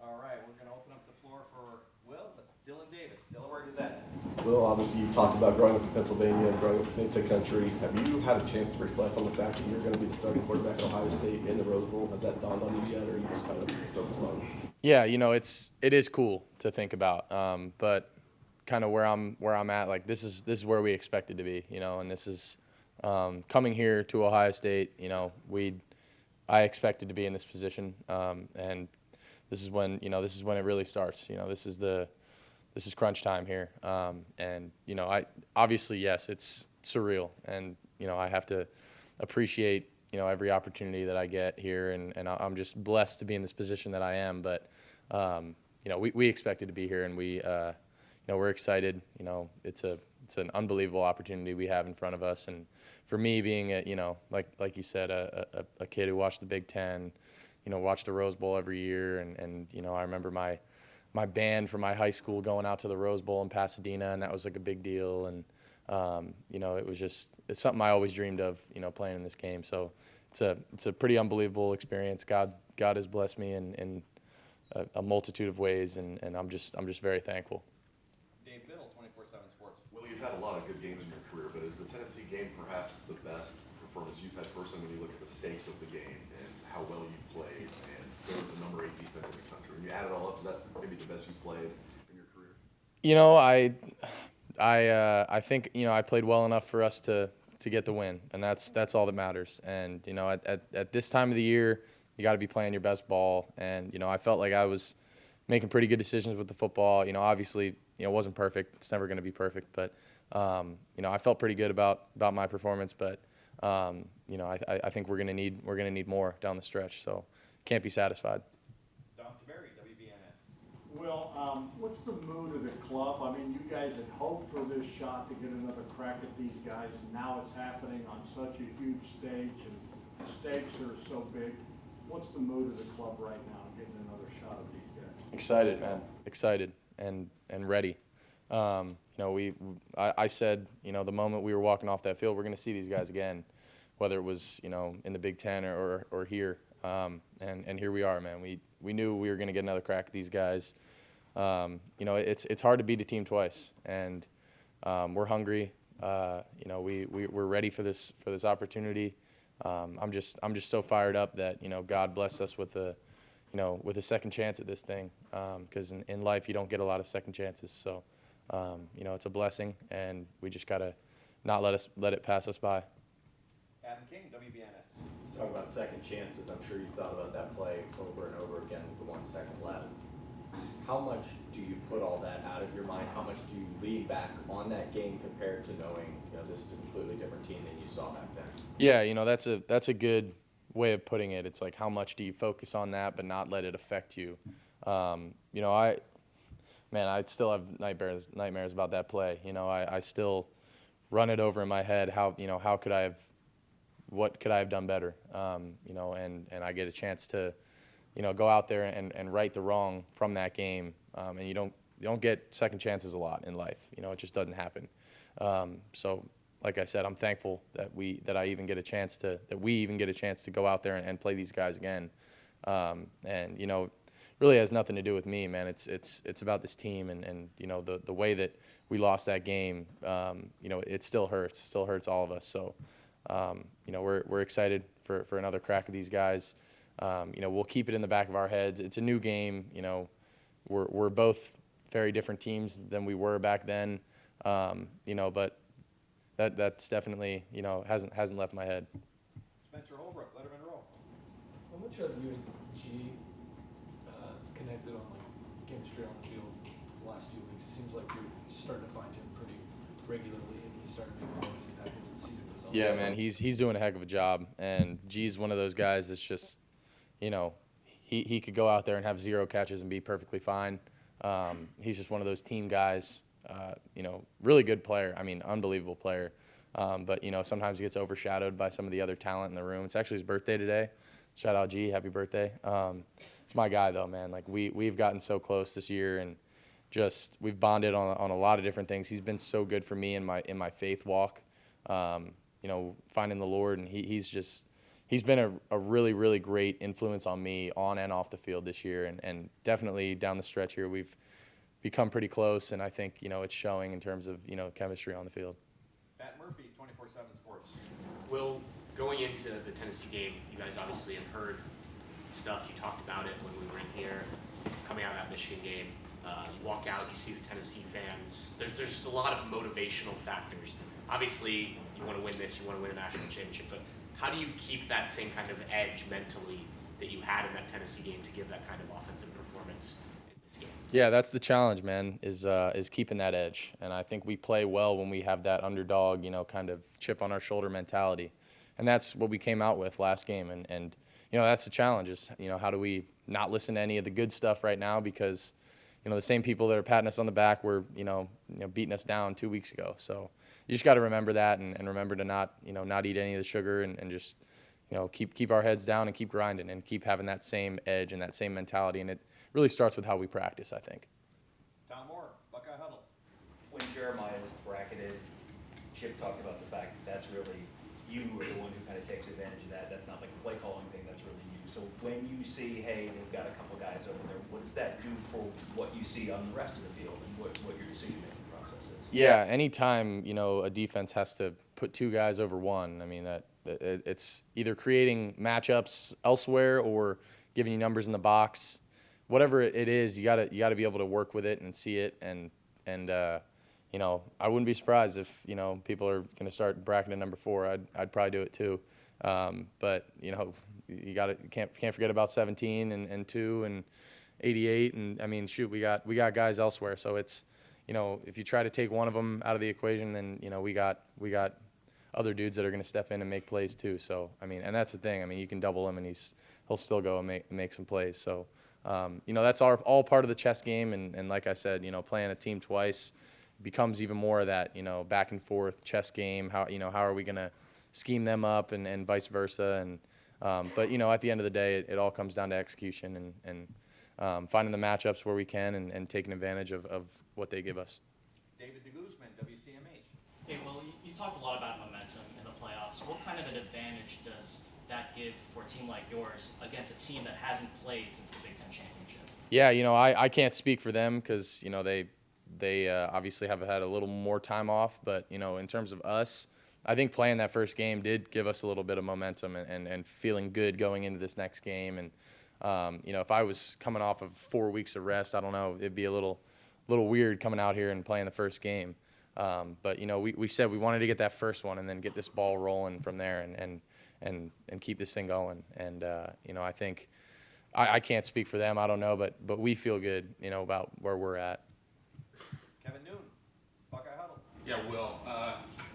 All right, we're going to open up the floor for Will, Dylan Davis, Delaware Gazette. Well, obviously you talked about growing up in Pennsylvania, growing up in the country. Have you had a chance to reflect on the fact that you're going to be the starting quarterback at Ohio State in the Rose Bowl? Has that dawned on you yet, or are you just kind of focused on? Yeah, it is cool to think about, but kind of where I'm at, like this is where we expected to be, and this is coming here to Ohio State. I expected to be in this position, and this is when it really starts. This is crunch time here, and I obviously, yes, it's surreal, and I have to appreciate every opportunity that I get here, and I'm just blessed to be in this position that I am. But we expected to be here, and we're excited. It's an unbelievable opportunity we have in front of us, and for me, being like you said, a kid who watched the Big Ten, watched the Rose Bowl every year, and I remember my band from my high school going out to the Rose Bowl in Pasadena, and that was like a big deal. And it's something I always dreamed of, playing in this game. So it's a pretty unbelievable experience. God has blessed me in a multitude of ways, and I'm just very thankful. Dave Biddle, 24/7 Sports. Well, you've had a lot of good games in your career, but is the Tennessee game perhaps the best performance you've had personally when you look at the stakes of the game and how well you played and they're the number 8 defense in the country? When you add it all up, is that maybe the best you've played in your career? I think I played well enough for us to get the win, and that's all that matters. And at this time of the year, you got to be playing your best ball. And I felt like I was making pretty good decisions with the football. Obviously, it wasn't perfect. It's never going to be perfect, but I felt pretty good about my performance. But I think we're gonna need more down the stretch. So can't be satisfied. Don Taveri, WBNS. Well, what's the mood of the club? I mean, you guys had hoped for this shot to get another crack at these guys. Now it's happening on such a huge stage, and the stakes are so big. What's the mood of the club right now, getting another shot at these guys? Excited, man. Excited and ready. I said, the moment we were walking off that field, we're going to see these guys again, whether it was, in the Big Ten or here. And here we are, man. We knew we were going to get another crack at these guys. It's hard to beat a team twice, and we're hungry. We're ready for this opportunity. I'm just so fired up that God blessed us with a second chance at this thing, because in life you don't get a lot of second chances. So it's a blessing, and we just gotta not let it pass us by. Adam King, WBNS. Talk about second chances. I'm sure you've thought about that play over and over again with the 1 second left. How much do you put all that out of your mind? How much do you lean back on that game compared to knowing this is a completely different team than you saw back then? Yeah, that's a good way of putting it. It's like, how much do you focus on that but not let it affect you? I still have nightmares about that play. I still run it over in my head. What could I have done better? And I get a chance to, go out there and right the wrong from that game. And you don't get second chances a lot in life. It just doesn't happen. So, like I said, I'm thankful that we even get a chance to go out there and play these guys again. And really has nothing to do with me, man. It's about this team, and the way that we lost that game. It still hurts. It still hurts all of us. So. We're excited for another crack of these guys. We'll keep it in the back of our heads. It's a new game. We're both very different teams than we were back then. But that's definitely hasn't left my head. Spencer Holbrook, Letterman Row. How much have you and G connected on chemistry on the field the last few weeks? It seems like you're starting to find him pretty regularly, and he's starting to make more of an impact as the season goes on. Yeah, man, he's doing a heck of a job, and G's one of those guys that's just, he could go out there and have 0 catches and be perfectly fine. He's just one of those team guys. Really good player. I mean, unbelievable player. But sometimes he gets overshadowed by some of the other talent in the room. It's actually his birthday today. Shout out G, happy birthday. It's my guy though, man. Like we've gotten so close this year, and just we've bonded on a lot of different things. He's been so good for me in my faith walk. Finding the Lord, and he's he's been a really, really great influence on me on and off the field this year, and definitely down the stretch here we've become pretty close, and I think, it's showing in terms of, chemistry on the field. Pat Murphy, 24/7 Sports. Will, going into the Tennessee game, you guys obviously have heard stuff. You talked about it when we were in here, coming out of that Michigan game. You walk out, you see the Tennessee fans. There's just a lot of motivational factors. Obviously, you want to win this, you want to win a national championship, but how do you keep that same kind of edge mentally that you had in that Tennessee game to give that kind of offensive performance in this game? Yeah, that's the challenge, man, is keeping that edge. And I think we play well when we have that underdog, kind of chip on our shoulder mentality. And that's what we came out with last game. And that's the challenge is, how do we not listen to any of the good stuff right now because, the same people that are patting us on the back were, beating us down 2 weeks ago. So you just got to remember that and remember to not eat any of the sugar and just, keep our heads down and keep grinding and keep having that same edge and that same mentality. And it really starts with how we practice, I think. Tom Moore, Buckeye Huddle. When Jeremiah is bracketed, Chip talked about the fact that that's really you are the one who kind of takes advantage of that. That's not like the play calling thing, that's really you. So when you see, hey, they've got a couple guys over there, what does that do for what you see on the rest of the field and what your decision-making process is? Yeah, anytime, a defense has to put two guys over one, I mean, it's either creating matchups elsewhere or giving you numbers in the box. Whatever it is, you gotta be able to work with it and see it, and I wouldn't be surprised if people are going to start bracketing number 4. I'd probably do it too, but you can't forget about 17 and 2 and 88, and I mean shoot, we got guys elsewhere, so it's if you try to take one of them out of the equation, then we got other dudes that are going to step in and make plays too. So I mean, and that's the thing. I mean, you can double him and he'll still go and make some plays. So that's all part of the chess game. And like I said, playing a team twice becomes even more of that back and forth chess game. How are we going to scheme them up and vice versa. And but at the end of the day, it all comes down to execution and finding the matchups where we can and taking advantage of what they give us. David DeGuzman, WCMH. Hey, Will, you talked a lot about momentum in the playoffs. What kind of an advantage does that give for a team like yours against a team that hasn't played since the Big Ten championship? Yeah, I can't speak for them because they obviously have had a little more time off. But in terms of us, I think playing that first game did give us a little bit of momentum and feeling good going into this next game. And if I was coming off of 4 weeks of rest, I don't know, it'd be a little weird coming out here and playing the first game. But we said we wanted to get that first one and then get this ball rolling from there and keep this thing going. And I think I can't speak for them. I don't know, but we feel good, about where we're at. Kevin Noon, Buckeye Huddle. Yeah, Will.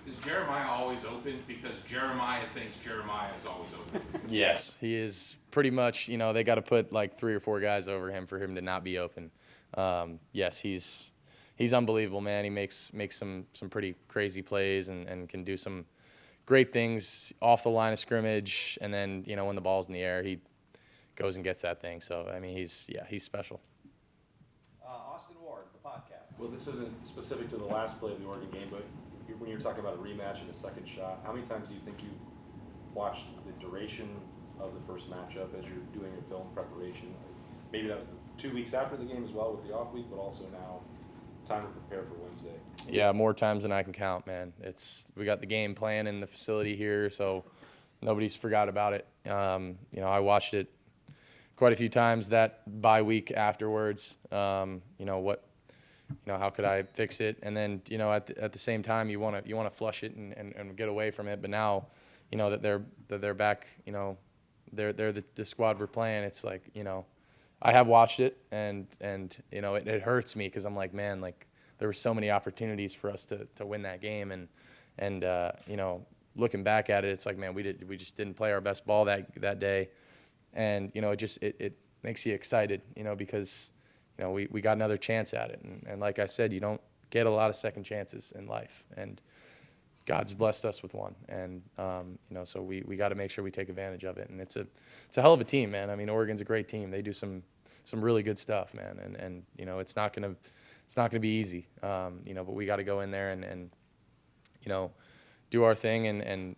Is Jeremiah always open? Because Jeremiah thinks Jeremiah is always open. Yes, he is pretty much. They got to put like 3 or 4 guys over him for him to not be open. Yes, he's unbelievable, man. He makes some pretty crazy plays and can do some great things off the line of scrimmage. And then when the ball's in the air, he goes and gets that thing. So I mean, he's special. Austin Ward, the podcast. Well, this isn't specific to the last play of the Oregon game, but when you're talking about a rematch and a second shot, how many times do you think you watched the duration of the first matchup as you're doing your film preparation? Maybe that was 2 weeks after the game as well with the off week, but also now time to prepare for Wednesday. Yeah, more times than I can count, man. We got the game playing in the facility here, so nobody's forgot about it. I watched it quite a few times that bye week afterwards. How could I fix it? And then at the same time you want to flush it and get away from it. But now that they're back, they're the squad we're playing. It's like I have watched it and it hurts me because I'm like, man, like there were so many opportunities for us to win that game and looking back at it, it's like, man, we just didn't play our best ball that day. And it makes you excited, because we got another chance at it. And like I said, you don't get a lot of second chances in life, and God's blessed us with one. And so we got to make sure we take advantage of it. And it's a hell of a team, man. I mean, Oregon's a great team. They do some really good stuff, man. And it's not gonna be easy. But we got to go in there and do our thing and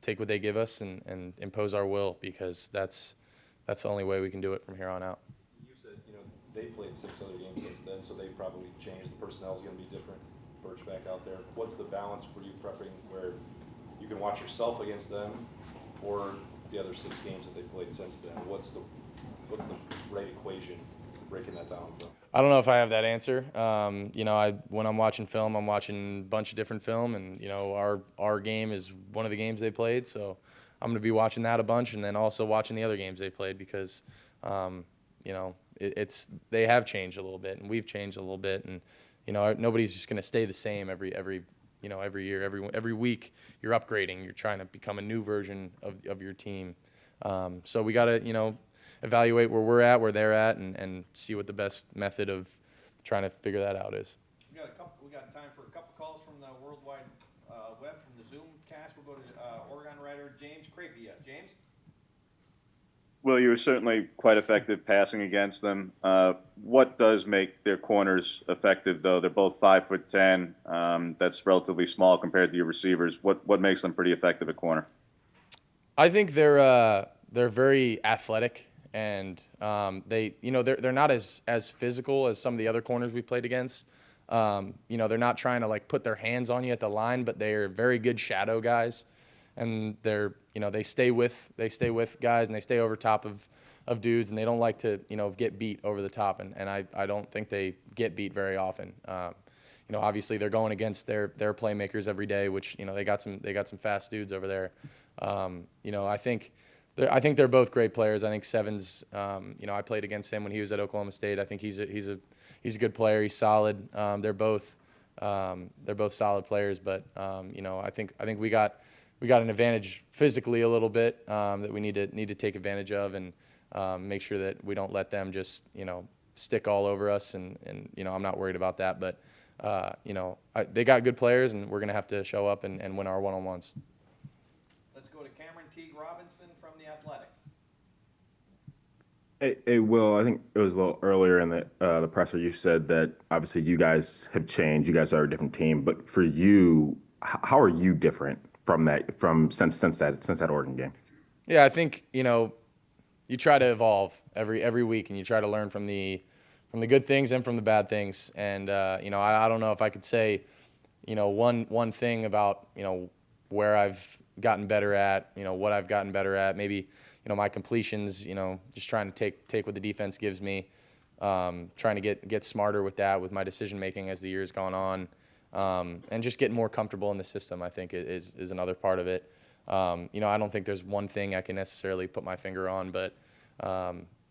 take what they give us and impose our will, because that's the only way we can do it from here on out. You said, they played 6 other games since then, so they probably changed. The personnel's gonna be different. Birch back out there. What's the balance for you prepping where you can watch yourself against them or the other 6 games that they played since then? What's the right equation, breaking that down from? I don't know if I have that answer. When I'm watching film, I'm watching a bunch of different film, and our game is one of the games they played, so I'm going to be watching that a bunch, and then also watching the other games they played, because they have changed a little bit, and we've changed a little bit, and nobody's just going to stay the same every year, every week. You're upgrading. You're trying to become a new version of your team. So we got to evaluate where we're at, where they're at, and see what the best method of trying to figure that out is. We got time for a couple calls from the World Wide Web, from the Zoom cast. We'll go to Oregon writer James Crapia. James? Well, you were certainly quite effective passing against them. What does make their corners effective, though? They're both 5'10". That's relatively small compared to your receivers. What makes them pretty effective at corner? I think they're very athletic, and they're not as physical as some of the other corners we played against. They're not trying to like put their hands on you at the line, but they're very good shadow guys, and they stay with guys, and they stay over top of dudes, and they don't like to get beat over the top, and I don't think they get beat very often. Obviously they're going against their playmakers every day, which they got some fast dudes over there. I think they're both great players. I think Sevens, I played against him when he was at Oklahoma State. I think he's a good player. He's solid. They're both solid players, but I think we got an advantage physically a little bit that we need to take advantage of, and make sure that we don't let them just stick all over us, and I'm not worried about that, but they got good players, and we're gonna have to show up and win our one-on-ones. Let's go to Cameron Teague Robinson from The Athletic. Hey, Will, I think it was a little earlier in the presser you said that obviously you guys have changed. You guys are a different team, but for you, how are you different since that Oregon game? Yeah, I think you try to evolve every week, and you try to learn from the good things and from the bad things. And I don't know if I could say one thing about where I've gotten better at, what I've gotten better at. Maybe my completions, just trying to take what the defense gives me, trying to get smarter with that, with my decision making as the year's gone on, and just getting more comfortable in the system, I think is another part of it. I don't think there's one thing I can necessarily put my finger on, but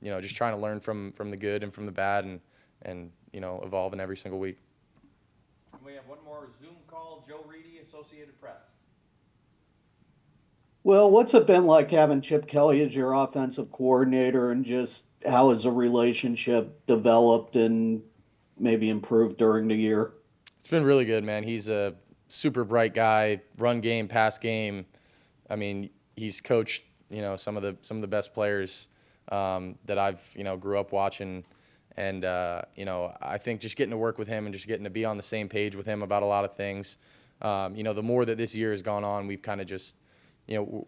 just trying to learn from the good and from the bad, and evolving every single week. We have one more Zoom call. Joe Reedy, Associated Press. Well, what's it been like having Chip Kelly as your offensive coordinator, and just how has the relationship developed and maybe improved during the year? It's been really good, man. He's a super bright guy, run game, pass game. I mean, he's coached, some of the best players that I've, grew up watching. And, I think just getting to work with him and just getting to be on the same page with him about a lot of things. The more that this year has gone on, we've kind of just,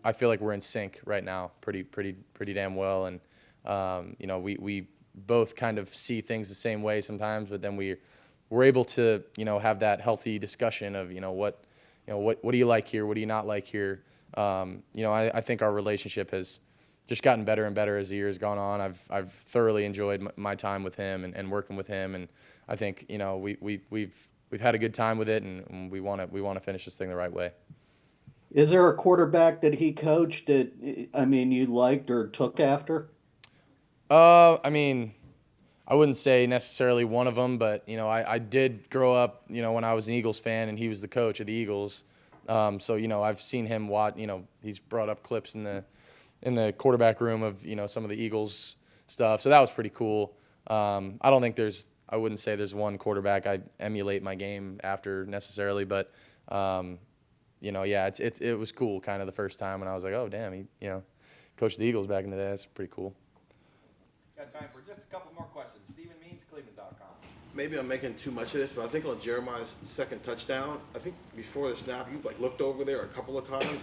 I feel like we're in sync right now pretty damn well. And, we both kind of see things the same way sometimes, but then we're able to, have that healthy discussion of, what do you like here? What do you not like here? I think our relationship has just gotten better and better as the year has gone on. I've thoroughly enjoyed my time with him and working with him, and I think we've had a good time with it, and we want to finish this thing the right way. Is there a quarterback that he coached that, you liked or took after? I wouldn't say necessarily one of them, but I did grow up when I was an Eagles fan, and he was the coach of the Eagles. So I've seen him watch. He's brought up clips in the quarterback room of some of the Eagles stuff. So that was pretty cool. I wouldn't say there's one quarterback I emulate my game after necessarily, but it was cool kind of the first time, and I was like, oh damn, he coached the Eagles back in the day. That's pretty cool. Got time for just a couple more questions. Stephen Means, Cleveland.com. Maybe I'm making too much of this, but I think on Jeremiah's second touchdown, I think before the snap, you looked over there a couple of times.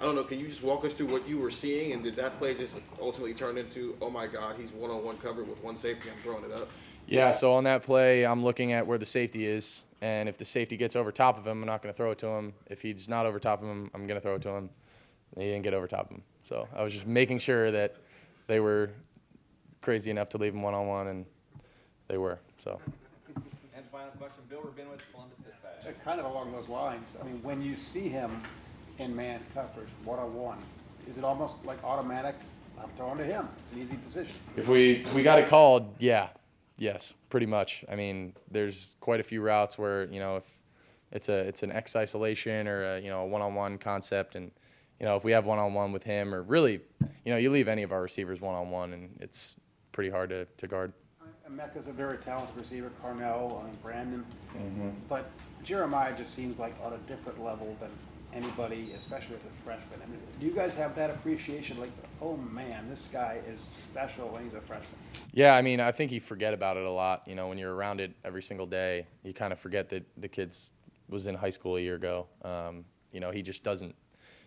I don't know, can you just walk us through what you were seeing, and did that play just ultimately turn into, oh my God, he's one-on-one covered with one safety, I'm throwing it up? Yeah, so on that play, I'm looking at where the safety is, and if the safety gets over top of him, I'm not going to throw it to him. If he's not over top of him, I'm going to throw it to him. He didn't get over top of him. So I was just making sure that they were crazy enough to leave him one-on-one, and they were. So. And final question, Bill Rabinowitz, Columbus Dispatch. Kind of along those lines, I mean, when you see him in man coverage, one-on-one, is it almost like automatic, I'm throwing to him, it's an easy position? If we got it called, yeah. Yes, pretty much. I mean, there's quite a few routes where, you know, if it's an X isolation or a one-on-one concept, and if we have one-on-one with him, or really, you leave any of our receivers one-on-one, and it's pretty hard to guard. Mecca's a very talented receiver, Carnell, Brandon, but Jeremiah just seems like on a different level than anybody, especially as a freshman. I mean, do you guys have that appreciation, like, oh man, this guy is special when he's a freshman? Yeah, I mean, I think you forget about it a lot. When you're around it every single day, you kind of forget that the kid was in high school a year ago. He just doesn't.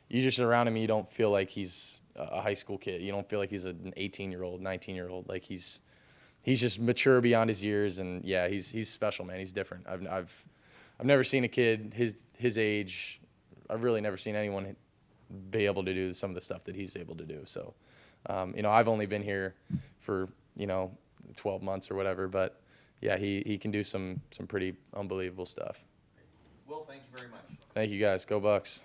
You just around him, you don't feel like he's a high school kid. You don't feel like he's an 18-year-old, 19-year-old. Like he's just mature beyond his years, and yeah, he's special, man. He's different. I've never seen a kid his age. I've really never seen anyone be able to do some of the stuff that he's able to do. So, I've only been here for 12 months or whatever, but yeah, he can do some pretty unbelievable stuff. Will, thank you very much. Thank you guys. Go Bucks.